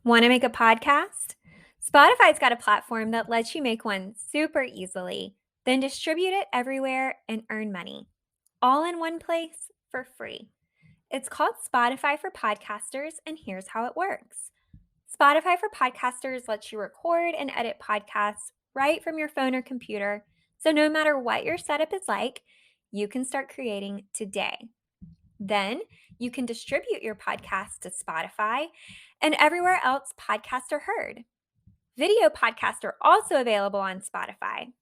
Want to make a podcast? Spotify's got a platform that lets you make one super easily, then distribute it everywhere and earn money, all in one place for free. It's called Spotify for Podcasters, and here's how it works. Spotify for Podcasters lets you record and edit podcasts right from your phone or computer, so no matter what your setup is like, you can start creating today. Then you can distribute your podcast to Spotify and everywhere else podcasts are heard. Video podcasts are also available on Spotify.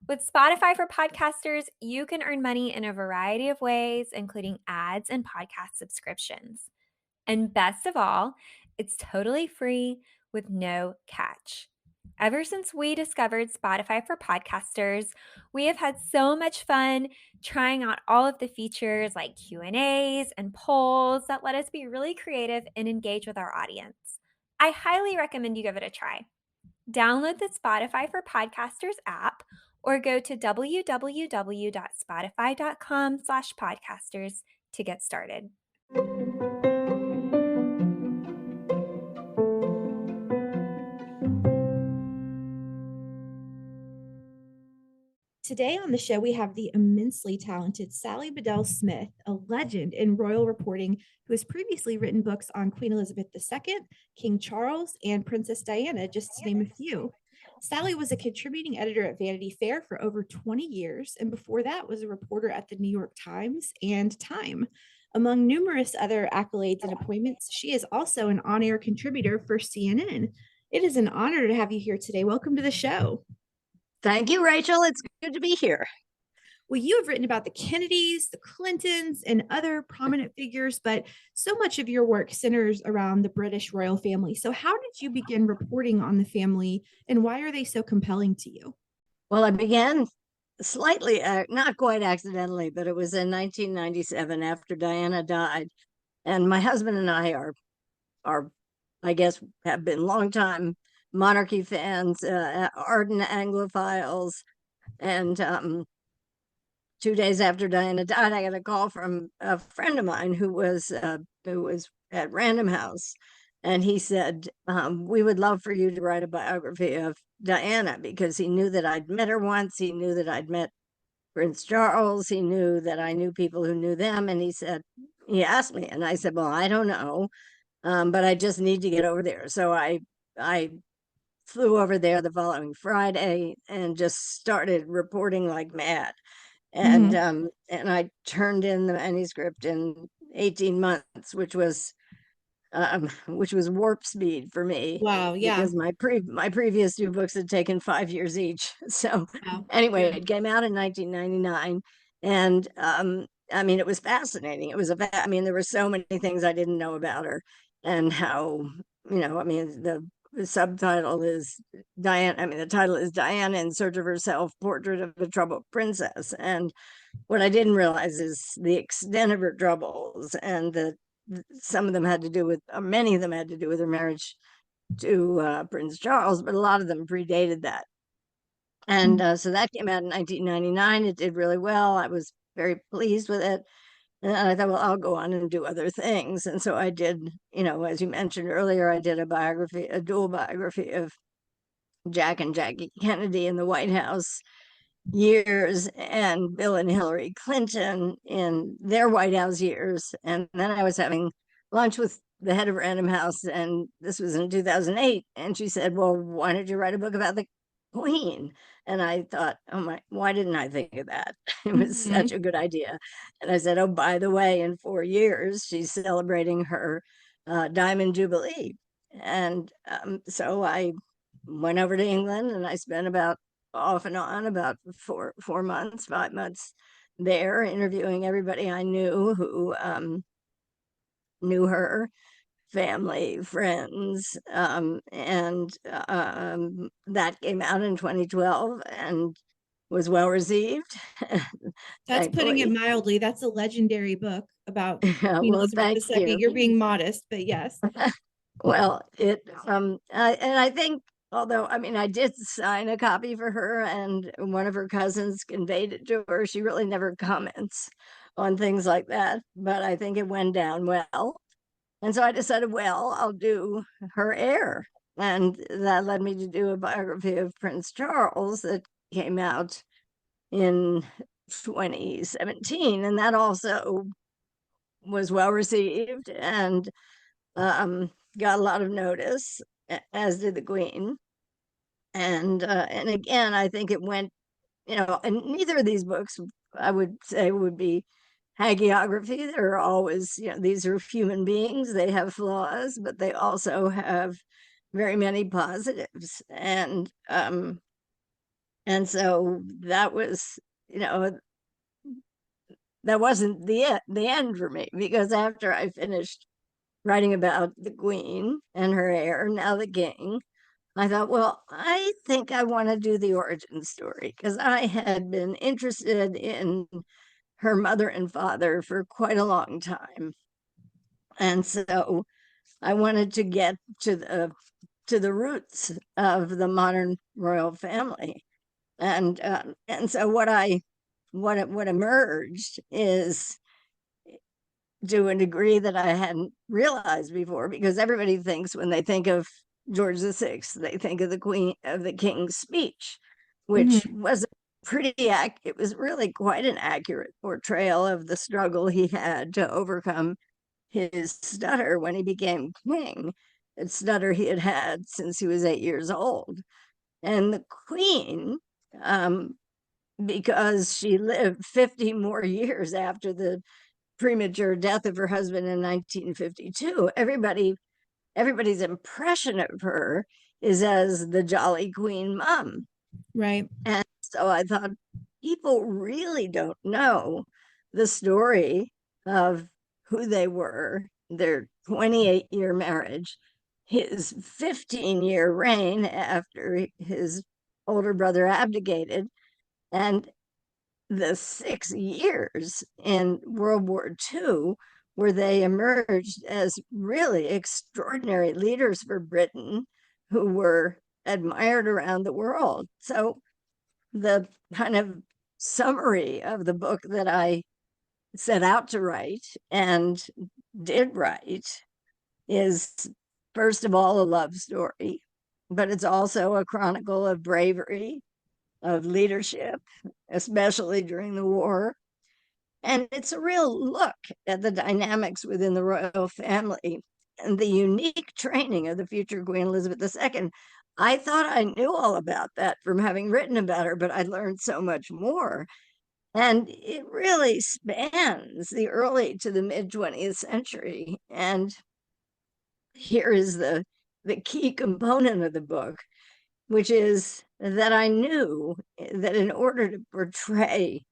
With Spotify for Podcasters, you can earn money in a variety of ways, including ads and podcast subscriptions. And best of all, it's totally free with no catch. Ever since we discovered Spotify for Podcasters, we have had so much fun trying out all of the features like Q&As and polls that let us be really creative and engage with our audience. I highly recommend you give it a try. Download the Spotify for Podcasters app or go to www.spotify.com/podcasters to get started. Today on the show, we have the immensely talented Sally Bedell Smith, a legend in royal reporting who has previously written books on Queen Elizabeth II, King Charles, and Princess Diana, just to name a few. Sally was a contributing editor at Vanity Fair for over 20 years, and before that was a reporter at the New York Times and Time. Among numerous other accolades and appointments, she is also an on-air contributor for CNN. It is an honor to have you here today. Welcome to the show. Thank you, Rachel. It's good to be here. Well, you have written about the Kennedys, the Clintons, and other prominent figures, but so much of your work centers around the British royal family. So, how did you begin reporting on the family, and why are they so compelling to you? Well, I began slightly, not quite accidentally, but it was in 1997 after Diana died. And my husband and I are I guess, have been longtime monarchy fans, ardent Anglophiles. And 2 days after Diana died, I got a call from a friend of mine who was at Random House, and he said, "We would love for you to write a biography of Diana," because he knew that I'd met her once. He knew that I'd met Prince Charles. He knew that I knew people who knew them, and he asked me, and I said, "Well, I don't know, but I just need to get over there." So I flew over there the following Friday and just started reporting like mad. And I turned in the manuscript in 18 months, which was warp speed for me. Wow, yeah. Because my previous two books had taken 5 years each. So Wow. anyway, it came out in 1999, and I mean, it was fascinating. There were so many things I didn't know about her, and how, I mean, the subtitle is Diana. I mean, the title is Diana in Search of Herself: Portrait of a Troubled Princess. And what I didn't realize is the extent of her troubles, and some of them had to do with, many of them had to do with her marriage to Prince Charles, but a lot of them predated that. And so that came out in 1999. It did really well. I was very pleased with it. And I thought, well, I'll go on and do other things. And so I did, as you mentioned earlier, I did a dual biography of Jack and Jackie Kennedy in the White House years, and Bill and Hillary Clinton in their White House years. And then I was having lunch with the head of Random House, and this was in 2008. And she said, "Well, why don't you write a book about the Queen?" And I thought, oh my, why didn't I think of that? It was such a good idea. And I said, oh, by the way, in 4 years, she's celebrating her Diamond Jubilee. And so I went over to England, and I spent about off and on about 5 months there, interviewing everybody I knew who knew her, family, friends, and that came out in 2012 and was well received. That's putting it mildly. That's a legendary book about Queen Well, Elizabeth thank II. you. You're being modest, but yes. Well, and I think, although, I mean, I did sign a copy for her, and one of her cousins conveyed it to her. She really never comments on things like that, but I think it went down well. And so I decided, well, I'll do her heir. And that led me to do a biography of Prince Charles that came out in 2017. And that also was well received and got a lot of notice, as did the Queen. And again, I think it went, and neither of these books I would say would be hagiography. They're always, these are human beings. They have flaws, but they also have very many positives. And so that was, that wasn't the end for me, because after I finished writing about the Queen and her heir, now the King, I thought, well, I think I want to do the origin story, because I had been interested in her mother and father for quite a long time. And so I wanted to get to the roots of the modern royal family. And so what emerged is, to a degree that I hadn't realized before, because everybody thinks when they think of George VI, they think of the King's speech, which was it was really quite an accurate portrayal of the struggle he had to overcome his stutter when he became king. A stutter he had had since he was 8 years old. And the Queen, because she lived 50 more years after the premature death of her husband in 1952, everybody's impression of her is as the jolly Queen mom. Right. And so I thought, people really don't know the story of who they were, their 28-year marriage, his 15-year reign after his older brother abdicated, and the 6 years in World War II, where they emerged as really extraordinary leaders for Britain who were admired around the world. So the kind of summary of the book that I set out to write and did write is, first of all, a love story, but it's also a chronicle of bravery, of leadership, especially during the war. And it's a real look at the dynamics within the royal family and the unique training of the future Queen Elizabeth II. I thought I knew all about that from having written about her, but I learned so much more. And it really spans the early to the mid 20th century. And here is the key component of the book, which is that I knew that in order to portray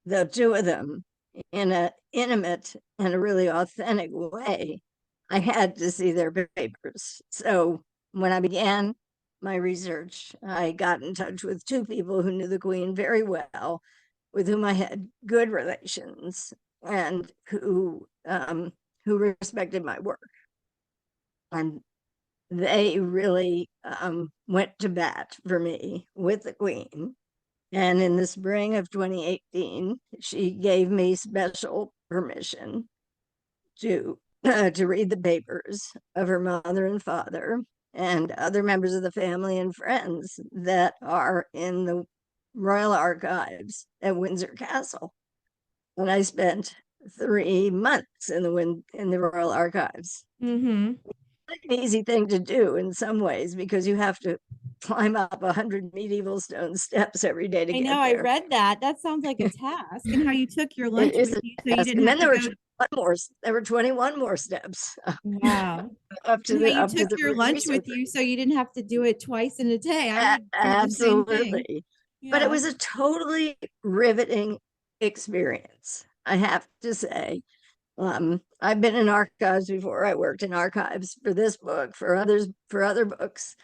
the two of them in an intimate and a really authentic way, I had to see their papers. So when I began my research, I got in touch with two people who knew the Queen very well, with whom I had good relations, and who respected my work. And they really went to bat for me with the Queen. And in the spring of 2018, she gave me special permission to read the papers of her mother and father and other members of the family and friends that are in the royal archives at Windsor Castle. And I spent 3 months in the royal archives. An easy thing to do in some ways, because you have to climb up 100 medieval stone steps every day to I get know, I there. read that. That sounds like a task. And how you took your lunch It is with a you so you task. didn't And have then to there go. were 21 more steps Wow. up to And how the you took your lunch research. with you so you didn't have to do it twice in a day. I would do the same thing. Absolutely. But it Yeah. was a totally riveting experience, I have to say. I've been in archives before. I worked in archives for this book, for other books,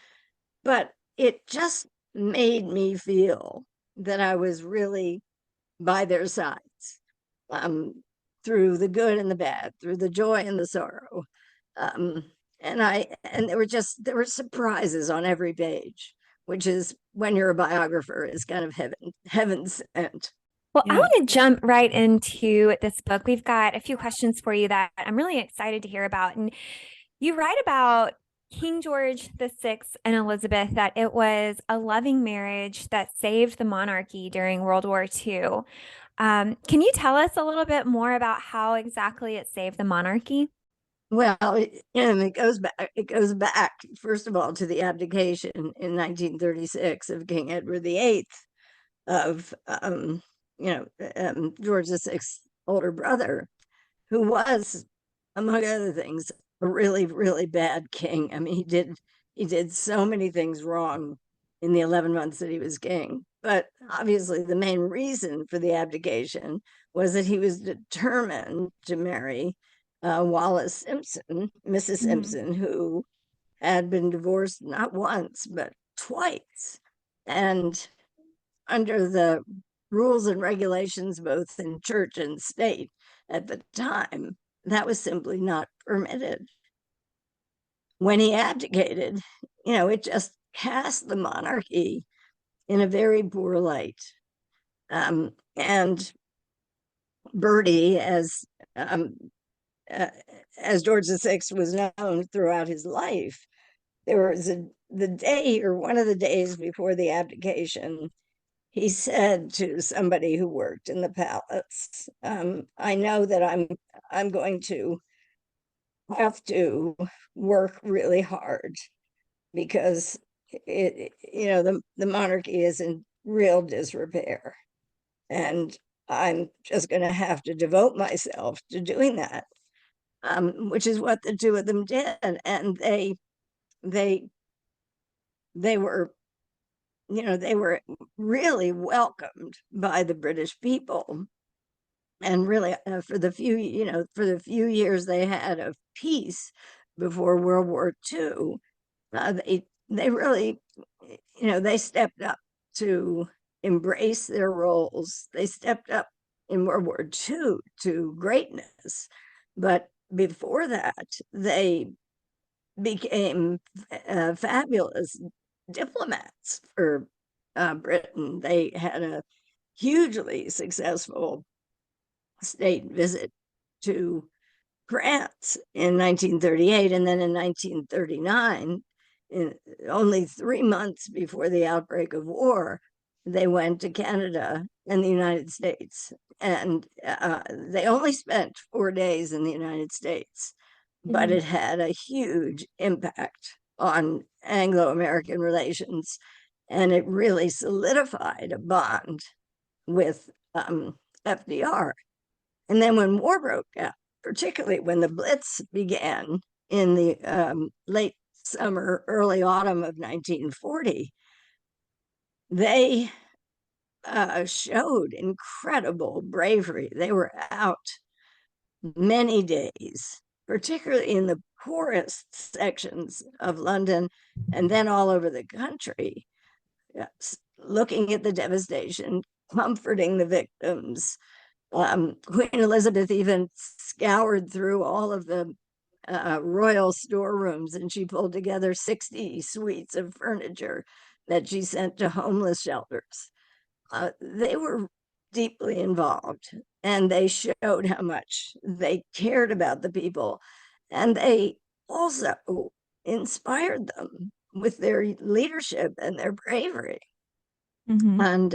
but it just made me feel that I was really by their sides, through the good and the bad, through the joy and the sorrow. Um, and there were surprises on every page, which is, when you're a biographer, is kind of heaven sent. Well, I Yeah. want to jump right into this book. We've got a few questions for you that I'm really excited to hear about. And you write about King George VI and Elizabeth, that it was a loving marriage that saved the monarchy during World War II. Can you tell us a little bit more about how exactly it saved the monarchy? Well, it goes back. It goes back first of all to the abdication in 1936 of King Edward VIII of George VI's older brother, who was, among other things, a really, really bad king. I mean, he did so many things wrong in the 11 months that he was king. But obviously, the main reason for the abdication was that he was determined to marry Wallis Simpson, Mrs. Mhm. Simpson, who had been divorced not once, but twice. And under the rules and regulations, both in church and state at the time, that was simply not permitted. When he abdicated, it just cast the monarchy in a very poor light. And Bertie, um, uh, as George VI was known throughout his life, there was the day or one of the days before the abdication, he said to somebody who worked in the palace, I know that I'm going to have to work really hard because the monarchy is in real disrepair, and I'm just going to have to devote myself to doing that, which is what the two of them did. And they they were they were really welcomed by the British people. And really, for the few years they had of peace before World War II, they really, they stepped up to embrace their roles. They stepped up in World War II to greatness, but before that, they became fabulous diplomats for Britain. They had a hugely successful state visit to France in 1938, and then in 1939, only 3 months before the outbreak of war, they went to Canada and the United States. And they only spent 4 days in the United States, but Mhm. it had a huge impact on Anglo American relations. And it really solidified a bond with FDR. And then when war broke out, particularly when the Blitz began in the late summer, early autumn of 1940, they showed incredible bravery. They were out many days, particularly in the poorest sections of London and then all over the country, looking at the devastation, comforting the victims. Queen Elizabeth even scoured through all of the royal storerooms, and she pulled together 60 suites of furniture that she sent to homeless shelters. They were deeply involved, and they showed how much they cared about the people, and they also inspired them with their leadership and their bravery. Mhm.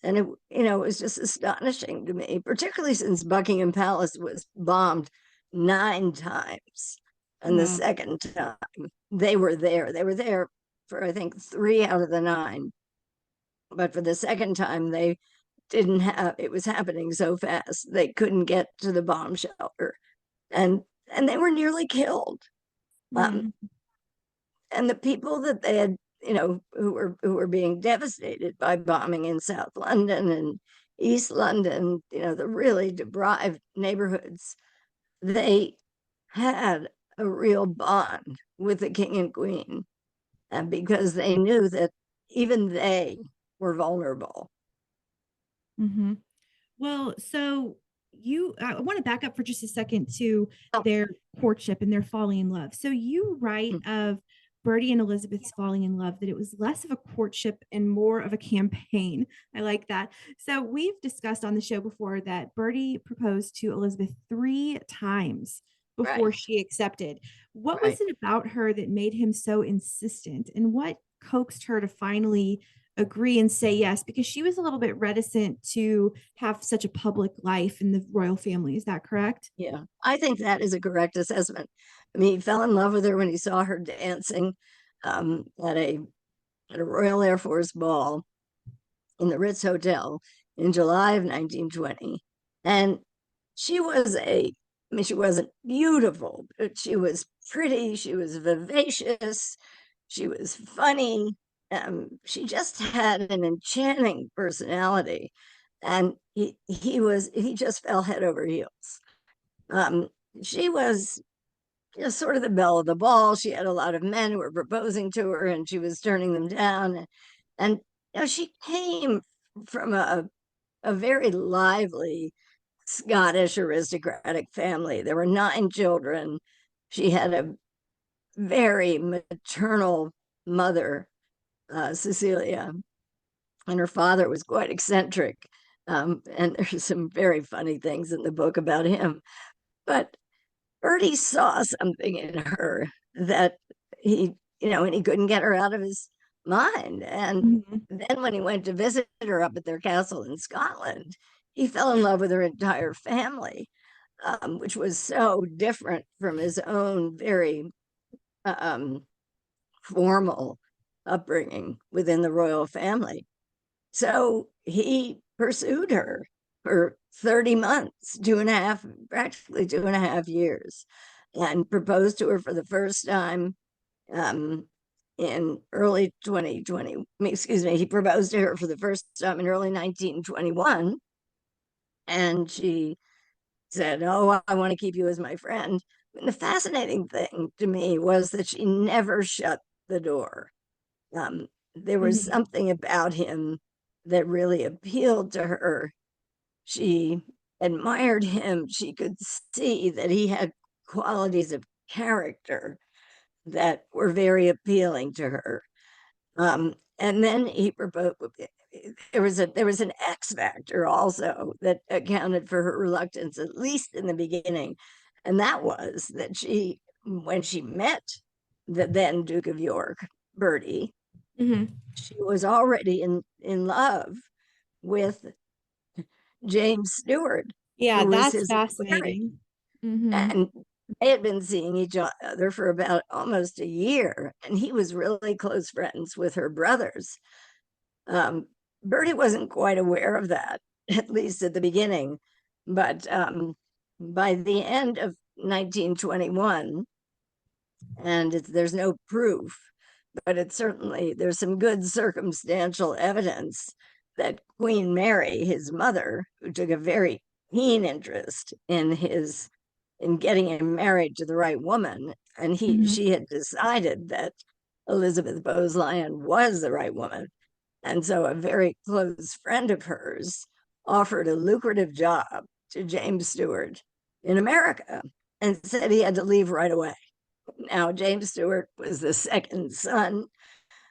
And it was just astonishing to me, particularly since Buckingham Palace was bombed 9 times, and the Wow. second time they were there for, I think, 3 out of the 9, but for the second time they didn't have it was happening so fast they couldn't get to the bomb shelter, and they were nearly killed. um, Mhm. and the people that they had, who were being devastated by bombing in South London and East London, the really deprived neighborhoods, they had a real bond with the king and queen, and because they knew that even they were vulnerable. Mhm. Well, so I want to back up for just a second to their courtship and their falling in love. So you write of Bertie and Elizabeth's falling in love that it was less of a courtship and more of a campaign. I like that. So we've discussed on the show before that Bertie proposed to Elizabeth 3 times before Right, she accepted. What was right. it about her that made him so insistent? And what coaxed her to finally agree and say yes? Because she was a little bit reticent to have such a public life in the royal family. Is that correct? Yeah, I think that is a correct assessment. I mean, he fell in love with her when he saw her dancing at a Royal Air Force ball in the Ritz Hotel in July of 1920. And she was I mean, she wasn't beautiful, but she was pretty, she was vivacious, she was funny. She just had an enchanting personality. And he just fell head over heels. Um, she was just sort of the belle of the ball. She had a lot of men who were proposing to her and she was turning them down. And she came from a very lively Scottish aristocratic family. There were 9 children. She had a very maternal mother, Cecilia, and her father was quite eccentric. And there's some very funny things in the book about him. But Bertie saw something in her that and he couldn't get her out of his mind. And Mhm. then when he went to visit her up at their castle in Scotland, he fell in love with her entire family, which was so different from his own very um, formal upbringing within the royal family. So he pursued her for 30 months, practically 2.5 years, and proposed to her for the first time um, in early 2020. Excuse me, he proposed to her for the first time in early 1921. And she said, "Oh, I want to keep you as my friend." And the fascinating thing to me was that she never shut the door. Um, there was Mhm. something about him that really appealed to her. She admired him. She could see that he had qualities of character that were very appealing to her. And then he proposed. There was an X factor also that accounted for her reluctance, at least in the beginning, and that was that when she met the then Duke of York, Bertie, Mhm. she was already in love with James Stewart, Yeah, who was that's his equerry, fascinating. Mhm. and they had been seeing each other for about almost a year, and he was really close friends with her brothers. Um, Bertie wasn't quite aware of that, at least at the beginning, but by the end of 1921, and there's no proof, but it's certainly there's some good circumstantial evidence that Queen Mary, his mother, who took a very keen interest in getting him married to the right woman, and Mhm. she had decided that Elizabeth Bowes Lyon was the right woman. And so a very close friend of hers offered a lucrative job to James Stewart in America and said he had to leave right away. Now, James Stewart was the second son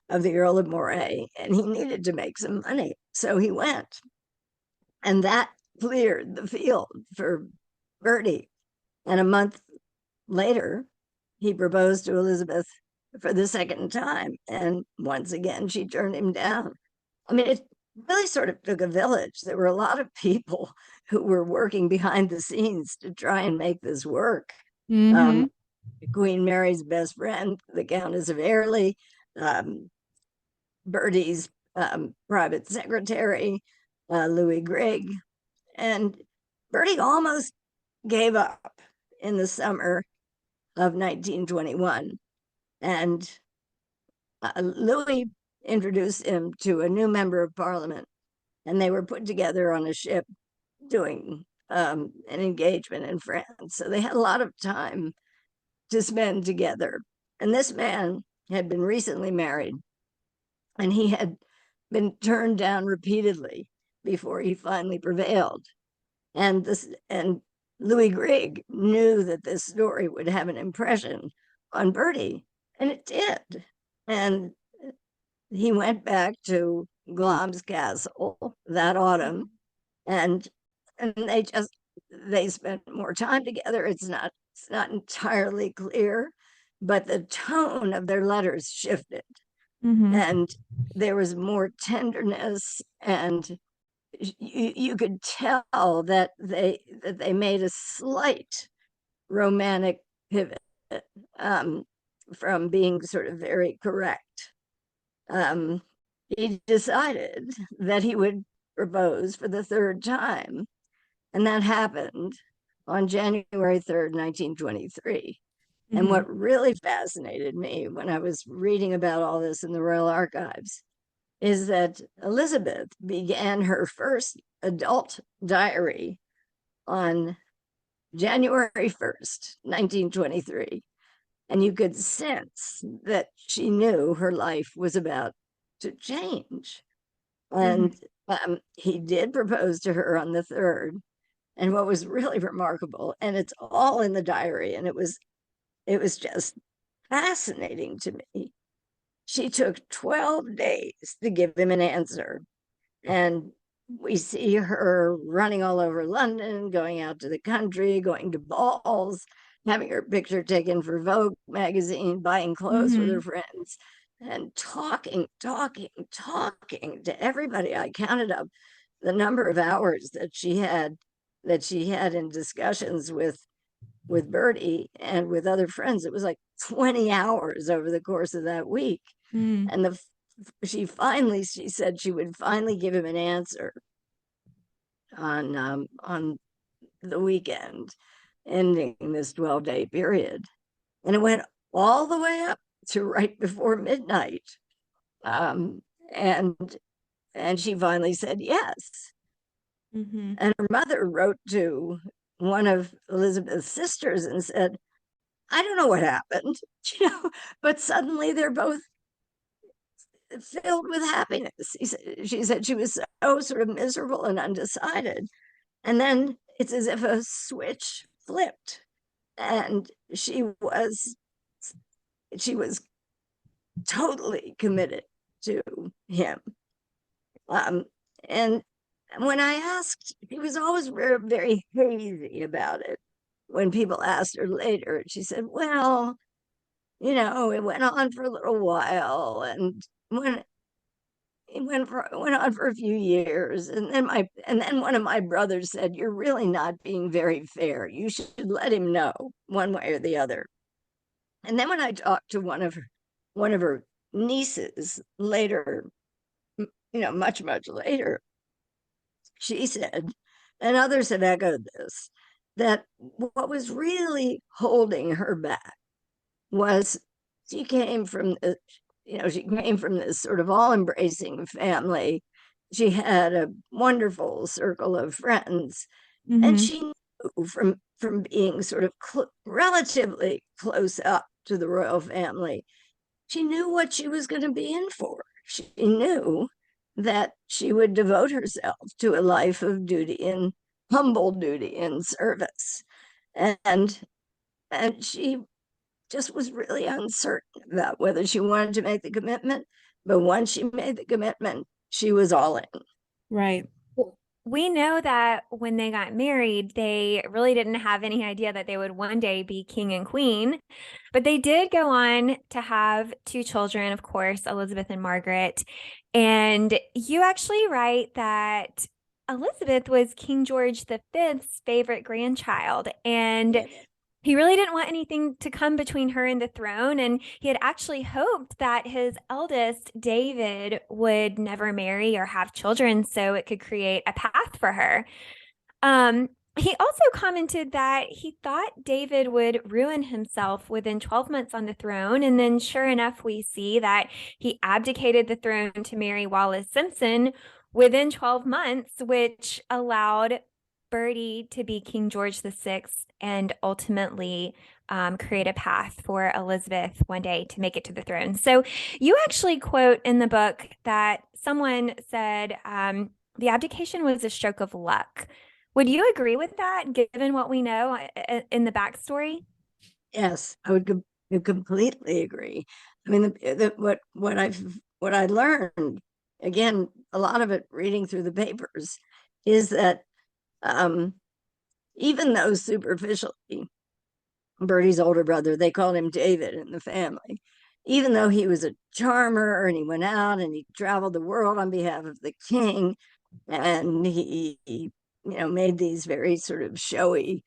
of the Earl of Moray, and he needed to make some money. So he went. And that cleared the field for Bertie. And a month later, he proposed to Elizabeth for the second time. And once again, she turned him down. I mean, it really sort of took a village. There were a lot of people who were working behind the scenes to try and make this work. Um, Mhm. Queen Mary's best friend, the Countess of Airlie, um, Bertie's private secretary, Louis Grigg, and Bertie almost gave up in the summer of 1921. And Louis introduced him to a new member of parliament, and they were put together on a ship doing an engagement in France. So they had a lot of time to spend together. And this man had been recently married, and he had been turned down repeatedly before he finally prevailed. And Louis Grigg knew that this story would have an impression on Bertie. And it did. And he went back to Glamis Castle that autumn, and they spent more time together. It's not entirely clear, but the tone of their letters shifted, Mm-hmm. and there was more tenderness, and you could tell that they made a slight romantic pivot, um, from being sort of very correct. um, he decided that he would propose for the third time. And that happened on January 3rd, 1923. And Mm-hmm. what really fascinated me when I was reading about all this in the Royal Archives is that Elizabeth began her first adult diary on January 1st, 1923. And you could sense that she knew her life was about to change. Mm-hmm. And he did propose to her on the 3rd. And what was really remarkable, and it's all in the diary, and it was just fascinating to me. She took 12 days to give him an answer. And we see her running all over London, going out to the country, going to balls, having her picture taken for Vogue magazine, buying clothes with Mm-hmm. her friends, and talking to everybody. I counted up the number of hours that she had in discussions with Bertie and with other friends. It was like 20 hours over the course of that week. Mm-hmm. And she said she would finally give him an answer on the weekend, ending this 12-day period. And it went all the way up to right before midnight. Um, and and she finally said yes. Mm-hmm. And her mother wrote to one of Elizabeth's sisters and said, I don't know what happened, you know, but suddenly they're both filled with happiness. She said she was so sort of miserable and undecided. And then it's as if a switch flipped, and she was totally committed to him. Um, and when I asked, she was always very, very hazy about it. When people asked her later, she said, well, it went on for a little while, and when it went on for a few years, and then one of my brothers said, you're really not being very fair. You should let him know one way or the other. And then when I talked to one of her nieces later, much, much later, she said, and others have echoed this, that what was really holding her back was she came from this sort of all-embracing family. She had a wonderful circle of friends, and Mm-hmm. she knew from being sort of relatively close up to the royal family, she knew what she was going to be in for. She knew that she would devote herself to a life of duty and humble duty and service. And and she just was really uncertain about whether she wanted to make the commitment. But once she made the commitment, she was all in. Right. We know that when they got married, they really didn't have any idea that they would one day be king and queen. But they did go on to have two children, of course, Elizabeth and Margaret. And you actually write that Elizabeth was King George V's favorite grandchild. And Yeah. he really didn't want anything to come between her and the throne. And he had actually hoped that his eldest, David, would never marry or have children so it could create a path for her. He also commented that he thought David would ruin himself within 12 months on the throne. And then, sure enough, we see that he abdicated the throne to marry Wallis Simpson within 12 months, which allowed Bertie to be King George VI and ultimately create a path for Elizabeth one day to make it to the throne. So you actually quote in the book that someone said the abdication was a stroke of luck. Would you agree with that, given what we know in the backstory? Yes, I would I completely agree. I mean, what I learned, again, a lot of it reading through the papers, is that um, even though superficially, Bertie's older brother, they called him David in the family, even though he was a charmer and he went out and he traveled the world on behalf of the king, and he made these very sort of showy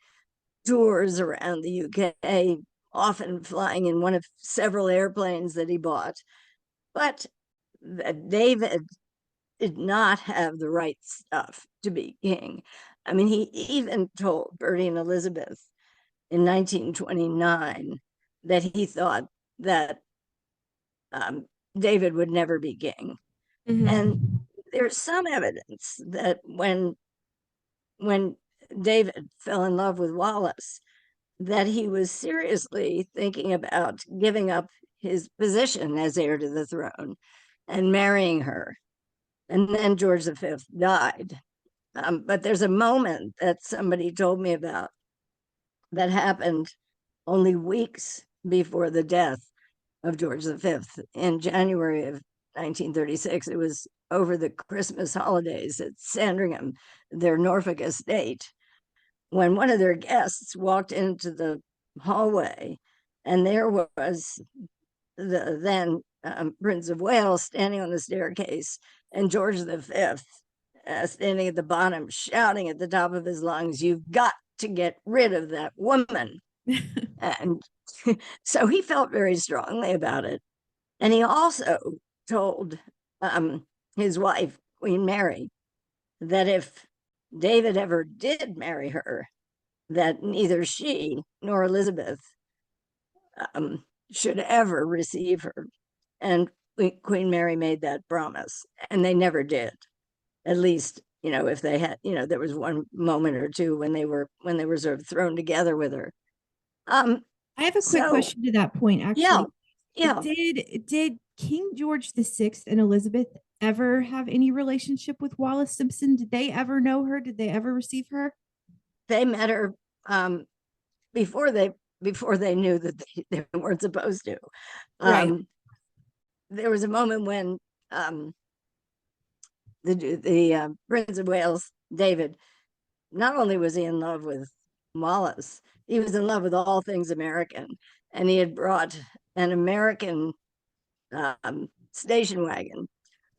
tours around the UK, often flying in one of several airplanes that he bought. But David did not have the right stuff to be king. I mean, he even told Bertie and Elizabeth in 1929 that he thought that um, David would never be king. And Mm-hmm. there's some evidence that when David fell in love with Wallace, that he was seriously thinking about giving up his position as heir to the throne and marrying her. And then George V died. But there's a moment that somebody told me about that happened only weeks before the death of George V in January of 1936. It was over the Christmas holidays at Sandringham, their Norfolk estate, when one of their guests walked into the hallway, and there was the then Prince of Wales standing on the staircase, and George V standing at the bottom, shouting at the top of his lungs, "You've got to get rid of that woman." And so he felt very strongly about it. And he also told his wife, Queen Mary, that if David ever did marry her, that neither she nor Elizabeth should ever receive her. And Queen Mary made that promise, and they never did. At least, if they had, there was one moment or two when they were sort of thrown together with her. I have a quick So question to that point, yeah, actually. yeah, Did King George VI and Elizabeth ever have any relationship with Wallace Simpson? Did they ever know her? Did they ever receive her? they met her um, before they knew that they weren't supposed to. Right. Um, there was a moment when the Prince of Wales, David, not only was he in love with Wallace, he was in love with all things American, and he had brought an American station wagon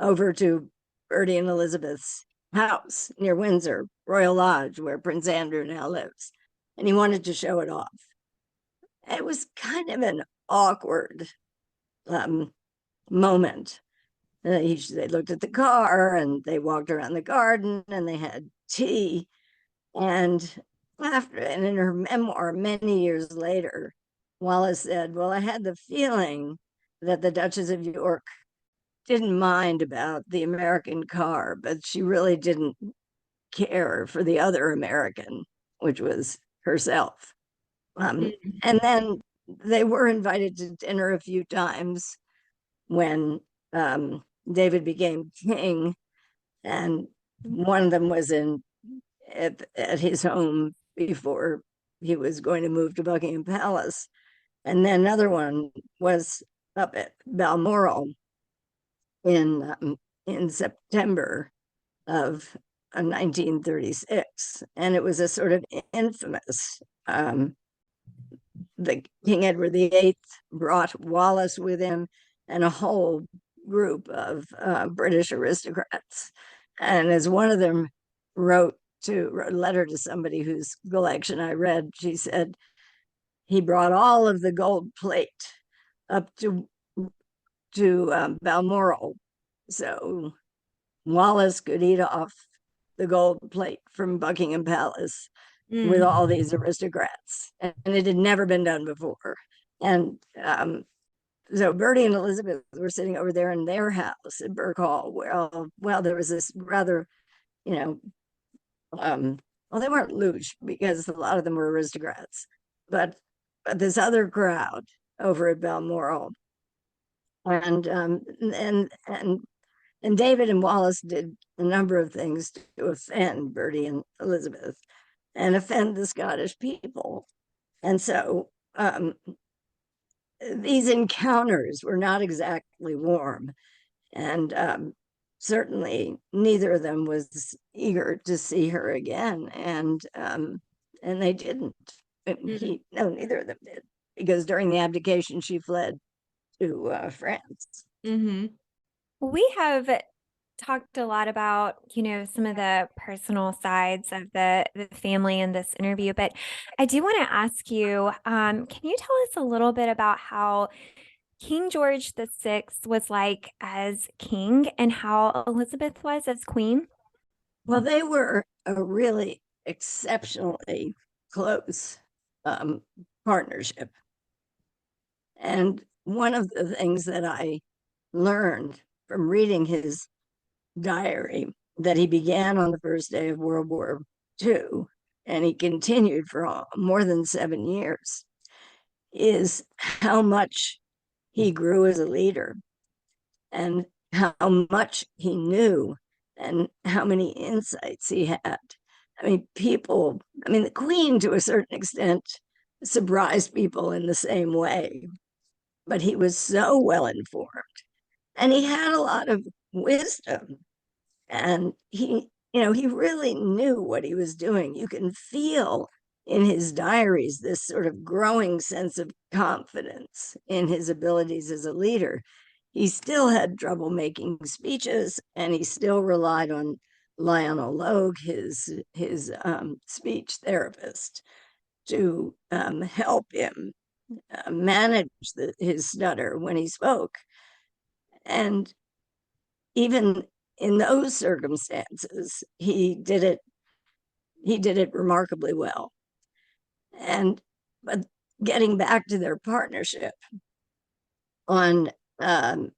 over to Bertie and Elizabeth's house near Windsor, Royal Lodge, where Prince Andrew now lives, and he wanted to show it off. It was kind of an awkward um, moment. They looked at the car and they walked around the garden and they had tea. And in her memoir, many years later, Wallace said, "Well, I had the feeling that the Duchess of York didn't mind about the American car, but she really didn't care for the other American, which was herself." And then they were invited to dinner a few times when David became king, and one of them was at his home before he was going to move to Buckingham Palace, and then another one was up at Balmoral in September of 1936, and it was a sort of infamous. The King Edward VIII brought Wallace with him and a whole group of British aristocrats. And as one of them wrote a letter to somebody whose collection I read, she said, he brought all of the gold plate up to Balmoral, so Wallace could eat off the gold plate from Buckingham Palace with all these aristocrats, and it had never been done before. And so Bertie and Elizabeth were sitting over there in their house at Burke Hall. Well, there was this rather, you know, well, they weren't louche because a lot of them were aristocrats, but this other crowd over at Balmoral, and David and Wallace did a number of things to offend Bertie and Elizabeth and offend the Scottish people. And so these encounters were not exactly warm. And certainly neither of them was eager to see her again. And they didn't. No, neither of them did. Because during the abdication, she fled to France. We have talked a lot about, some of the personal sides of the family in this interview, but I do want to ask you, can you tell us a little bit about how King George VI was like as king and how Elizabeth was as queen? Well, they were a really exceptionally close um, partnership. And one of the things that I learned from reading his diary that he began on the first day of World War II and he continued for more than 7 years is how much he grew as a leader and how much he knew and how many insights he had. The Queen, to a certain extent, surprised people in the same way, but he was so well informed and he had a lot of wisdom. And he really knew what he was doing. You can feel in his diaries this sort of growing sense of confidence in his abilities as a leader. He still had trouble making speeches, and he still relied on Lionel Logue, his speech therapist, to help him manage his stutter when he spoke. And even in those circumstances, he did it remarkably well. And but getting back to their partnership on the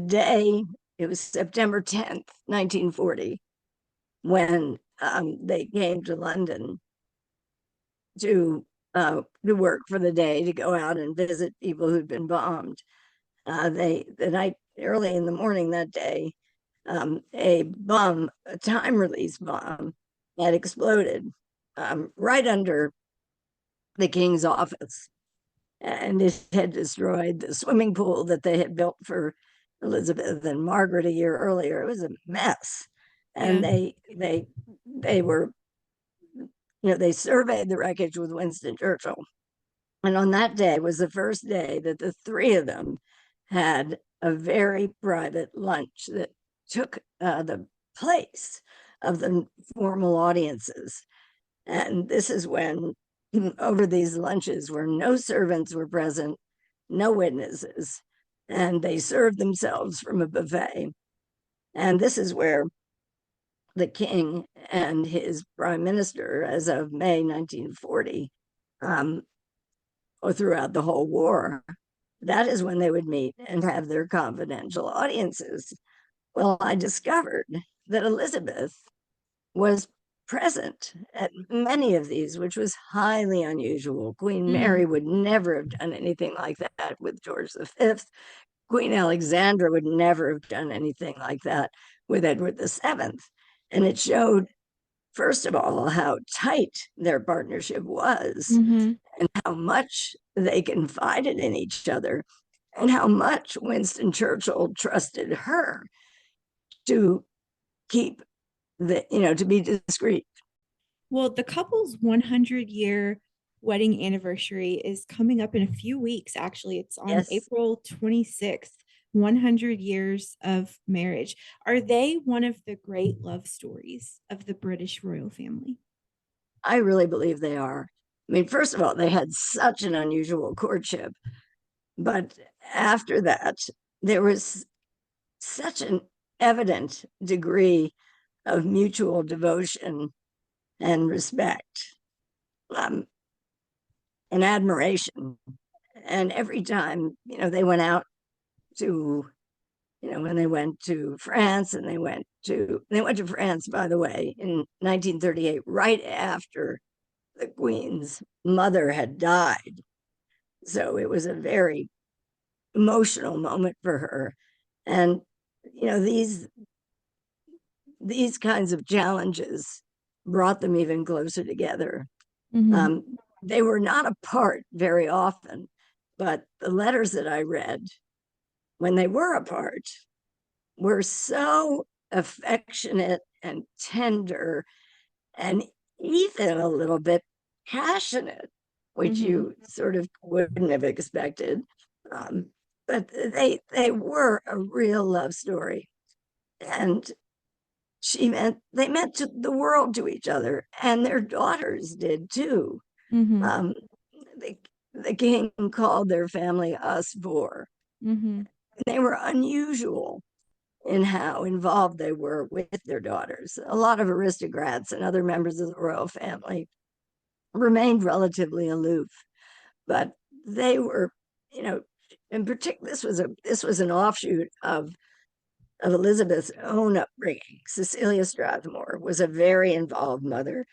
day, it was September 10th, 1940, when they came to London to work for the day, to go out and visit people who'd been bombed. The night early in the morning that day, a time release bomb, had exploded right under the king's office. And it had destroyed the swimming pool that they had built for Elizabeth and Margaret a year earlier. It was a mess. And they were, they surveyed the wreckage with Winston Churchill. And on that day was the first day that the three of them had a very private lunch that took the place of the formal audiences. And this is when, over these lunches, where no servants were present, no witnesses, and they served themselves from a buffet. And this is where the king and his prime minister, as of May 1940, or throughout the whole war, that is when they would meet and have their confidential audiences. Well, I discovered that Elizabeth was present at many of these, which was highly unusual. Queen Mary would never have done anything like that with George V. Queen Alexandra would never have done anything like that with Edward VII. And it showed, first of all, how tight their partnership was and how much they confided in each other and how much Winston Churchill trusted her to keep to be discreet. Well, the couple's 100-year wedding anniversary is coming up in a few weeks, actually. It's on Yes. April 26th, 100 years of marriage. Are they one of the great love stories of the British royal family? I really believe they are. First of all, they had such an unusual courtship, but after that, there was such an evident degree of mutual devotion and respect and admiration. And every time, they went out to, when they went to France, and they went to France, by the way, in 1938, right after the Queen's mother had died. So it was a very emotional moment for her. And, these kinds of challenges brought them even closer together. They were not apart very often, but the letters that I read when they were apart were so affectionate and tender and even a little bit passionate, which you sort of wouldn't have expected. Um, but they were a real love story, and they meant the world to each other, and their daughters did too. Mm-hmm. Um, the, the king called their family us four. Mm-hmm. They were unusual in how involved they were with their daughters. A lot of aristocrats and other members of the royal family remained relatively aloof, but they were, you know, in particular, this was an offshoot of Elizabeth's own upbringing. Cecilia Strathmore was a very involved mother,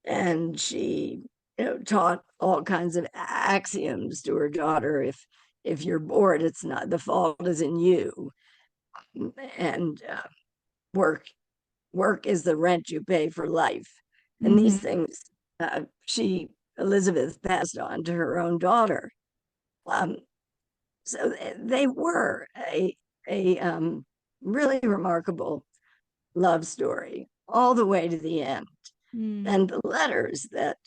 and she, taught all kinds of axioms to her daughter. If you're bored, it's not the fault is in you, and work work is the rent you pay for life. And Mm-hmm. these things, she Elizabeth passed on to her own daughter. Um, so they were a really remarkable love story all the way to the end. Mm-hmm. And the letters that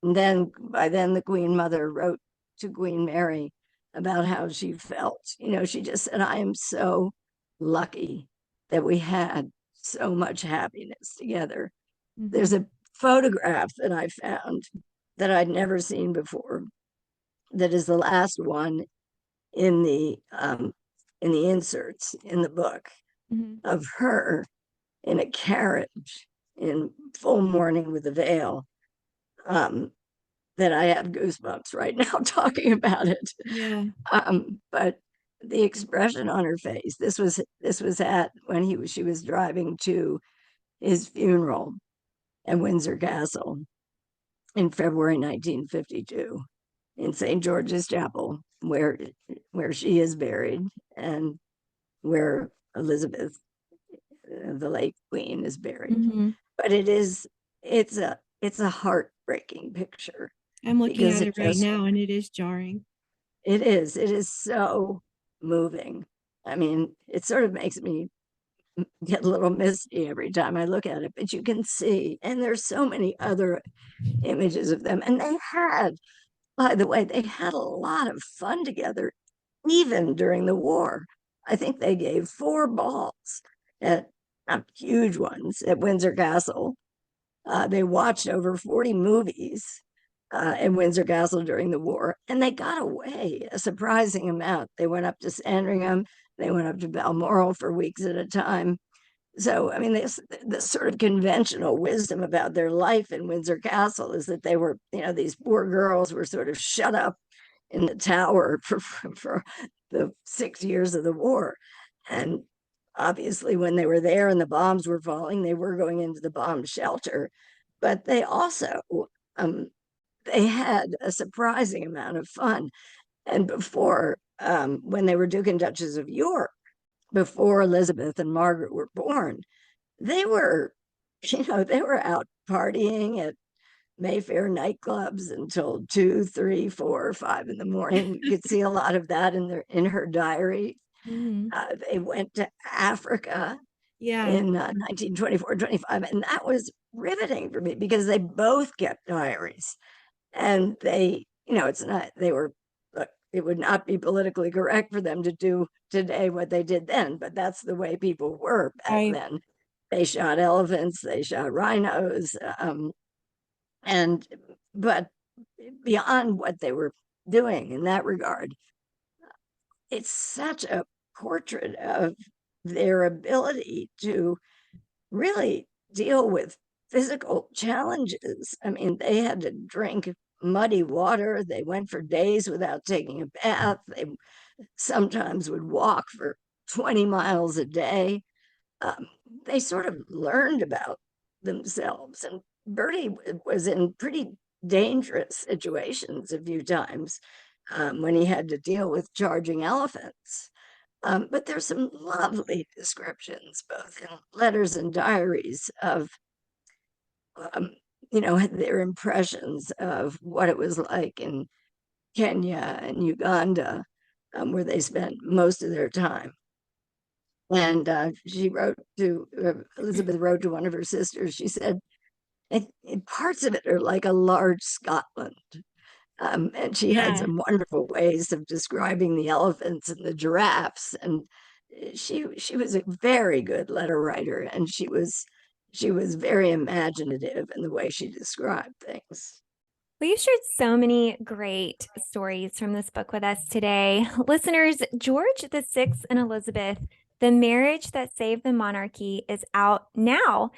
by then the Queen Mother wrote to Queen Mary about how she felt. She just said, I am so lucky that we had so much happiness together. Mm-hmm. There's a photograph that I found that I'd never seen before, that is the last one in the inserts in the book, Mm-hmm. of her in a carriage in full mourning with a veil, um, that I have goosebumps right now talking about it. Yeah. But the expression on her face, this was at when she was driving to his funeral at Windsor Castle in February 1952 in St. George's Chapel, where she is buried, and where Elizabeth, the late Queen, is buried. Mm-hmm. But it's a heartbreaking picture, I'm looking because at it right now, and it is jarring. it is so moving. I mean, it sort of makes me get a little misty every time I look at it, but you can see, and there's so many other images of them. And by the way, they had a lot of fun together, even during the war. I think they gave 4 balls, at not huge ones, at Windsor Castle. They watched over 40 movies in Windsor Castle during the war, and they got away a surprising amount. They went up to Sandringham, they went up to Balmoral for weeks at a time. So, I mean, this sort of conventional wisdom about their life in Windsor Castle is that they were, these poor girls were sort of shut up in the tower for the 6 years of the war. And obviously, when they were there and the bombs were falling, they were going into the bomb shelter. But they also, um, they had a surprising amount of fun. And before, when they were Duke and Duchess of York, before Elizabeth and Margaret were born, they were, they were out partying at Mayfair nightclubs until 2, 3, 4, 5 in the morning. You could see a lot of that in her diary. Mm-hmm. They went to Africa Yeah. in 1924, 25, and that was riveting for me because they both kept diaries, and it's not they were. Look, it would not be politically correct for them to do today what they did then, but that's the way people were back Right. then. They shot elephants, they shot rhinos, and but beyond what they were doing in that regard, it's such a portrait of their ability to really deal with physical challenges. I mean, they had to drink muddy water. They went for days without taking a bath. They sometimes would walk for 20 miles a day. Um, they sort of learned about themselves. And Bertie was in pretty dangerous situations a few times, when he had to deal with charging elephants. But there's some lovely descriptions, both in letters and diaries, of um, their impressions of what it was like in Kenya and Uganda, where they spent most of their time. And she wrote to Elizabeth wrote to one of her sisters. She said, parts of it are like a large Scotland. And she had Yeah. some wonderful ways of describing the elephants and the giraffes. And she was a very good letter writer, and she was very imaginative in the way she described things. Well, you shared so many great stories from this book with us today. Listeners, George VI and Elizabeth, The Marriage That Saved the Monarchy, is out now.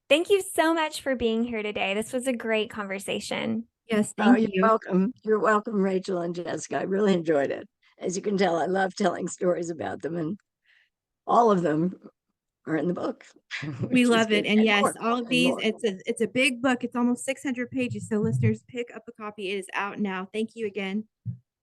Thank you so much for being here today. This was a great conversation. Yes, Oh, thank you're you. welcome. You're welcome, Rachel and Jessica. I really enjoyed it. As you can tell, I love telling stories about them, and all of them are in the book, We which is love good. it. And And yes, more, all of and these, more. it's a big book. It's almost 600 pages. So listeners, pick up a copy. It is out now. Thank you again.